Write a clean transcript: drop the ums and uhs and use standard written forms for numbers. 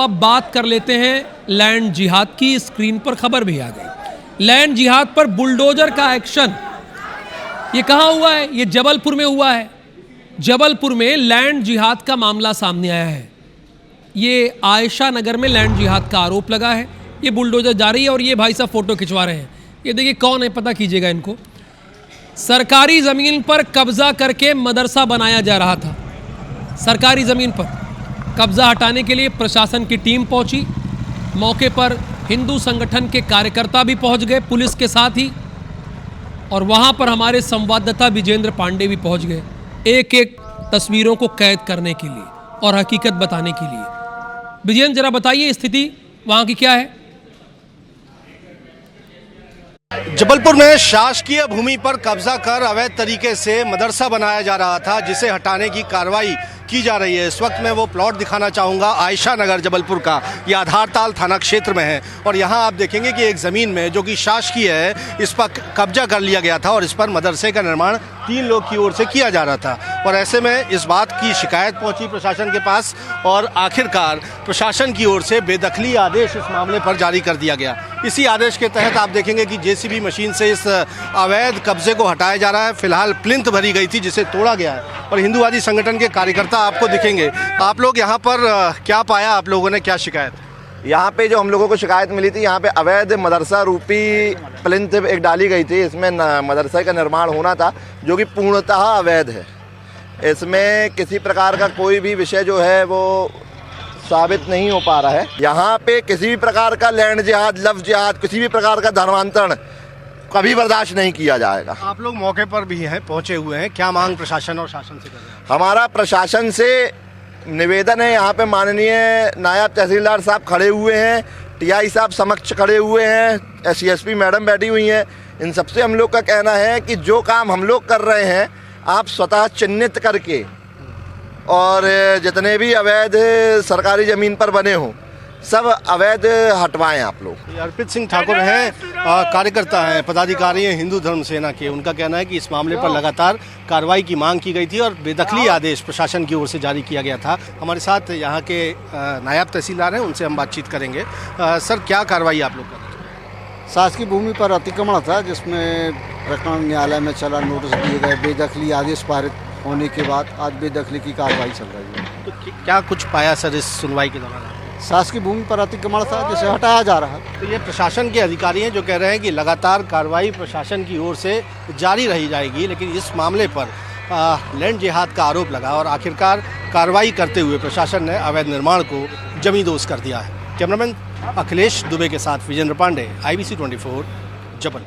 अब बात कर लेते हैं लैंड जिहाद की। स्क्रीन पर खबर भी आ गई। लैंड जिहाद पर बुलडोजर का एक्शन। ये कहाँ हुआ है? ये जबलपुर में हुआ है। जबलपुर में लैंड जिहाद का मामला सामने आया है। ये आयशा नगर में लैंड जिहाद का आरोप लगा है। ये बुलडोजर जा रही है और ये भाई साहब फोटो खिंचवा रहे हैं। ये देखिए कौन है, पता कीजिएगा इनको। सरकारी ज़मीन पर कब्जा करके मदरसा बनाया जा रहा था। सरकारी ज़मीन पर कब्जा हटाने के लिए प्रशासन की टीम पहुंची। मौके पर हिंदू संगठन के कार्यकर्ता भी पहुंच गए पुलिस के साथ ही, और वहां पर हमारे संवाददाता विजेंद्र पांडे भी पहुंच गए एक एक तस्वीरों को कैद करने के लिए और हकीकत बताने के लिए। विजेंद्र, जरा बताइए स्थिति वहां की क्या है? जबलपुर में शासकीय भूमि पर कब्जा कर अवैध तरीके से मदरसा बनाया जा रहा था, जिसे हटाने की कार्रवाई की जा रही है। इस वक्त मैं वो प्लॉट दिखाना चाहूँगा आयशा नगर जबलपुर का। ये आधारताल थाना क्षेत्र में है और यहाँ आप देखेंगे कि एक ज़मीन में जो कि शासकीय है, इस पर कब्जा कर लिया गया था और इस पर मदरसे का निर्माण 3 लोग की ओर से किया जा रहा था। और ऐसे में इस बात की शिकायत पहुँची प्रशासन के पास और आखिरकार प्रशासन की ओर से बेदखली आदेश इस मामले पर जारी कर दिया गया। इसी आदेश के तहत आप देखेंगे कि जेसीबी मशीन से इस अवैध कब्जे को हटाया जा रहा है। फिलहाल प्लिंथ भरी गई थी जिसे तोड़ा गया है और हिंदूवादी संगठन के कार्यकर्ता आपको दिखेंगे। आप लोग यहाँ पर क्या पाया? आप लोगों ने क्या शिकायत? यहाँ पे जो हम लोगों को शिकायत मिली थी, यहाँ पे अवैध मदरसा रूपी प्लिंथ एक डाली गई थी। इसमें मदरसा का निर्माण होना था जो कि पूर्णतः अवैध है। इसमें किसी प्रकार का कोई भी विषय जो है वो साबित नहीं हो पा रहा है। यहाँ पे किसी भी प्रकार का लैंड जिहाद, लफ्ज़ जिहाद, किसी भी प्रकार का धर्मांतरण कभी बर्दाश्त नहीं किया जाएगा। आप लोग मौके पर भी हैं, पहुंचे हुए हैं, क्या मांग प्रशासन और शासन से कर रहे हैं? हमारा प्रशासन से निवेदन है, यहाँ पे माननीय नायब तहसीलदार साहब खड़े हुए हैं, टीआई साहब समक्ष खड़े हुए हैं, एससीएसपी मैडम बैठी हुई हैं। इन सबसे हम लोग का कहना है कि जो काम हम लोग कर रहे हैं आप स्वतः चिन्हित करके और जितने भी अवैध सरकारी ज़मीन पर बने हों सब अवैध हटवाएं आप लोग। अर्पित सिंह ठाकुर हैं, कार्यकर्ता हैं, पदाधिकारी हैं हिंदू धर्म सेना के। उनका कहना है कि इस मामले पर लगातार कार्रवाई की मांग की गई थी और बेदखली आदेश प्रशासन की ओर से जारी किया गया था। हमारे साथ यहाँ के नायब तहसीलदार हैं, उनसे हम बातचीत करेंगे। सर, क्या कार्रवाई आप लोग कर रहे हैं? शासकीय भूमि पर अतिक्रमण था जिसमें प्रकरण न्यायालय में चला, नोटिस दिए गए, बेदखली आदेश पारित होने के बाद आज बेदखली की कार्रवाई चल रही है। तो क्या कुछ पाया सर इस सुनवाई के दौरान? शासकीय भूमि पर अतिक्रमण था जिसे हटाया जा रहा है। तो ये प्रशासन के अधिकारी हैं जो कह रहे हैं कि लगातार कार्रवाई प्रशासन की ओर से जारी रही जाएगी, लेकिन इस मामले पर लैंड जिहाद का आरोप लगा और आखिरकार कार्रवाई करते हुए प्रशासन ने अवैध निर्माण को जमींदोज कर दिया है। कैमरामैन अखिलेश दुबे के साथ विजेंद्र पांडे, IBC 24, जबलपुर।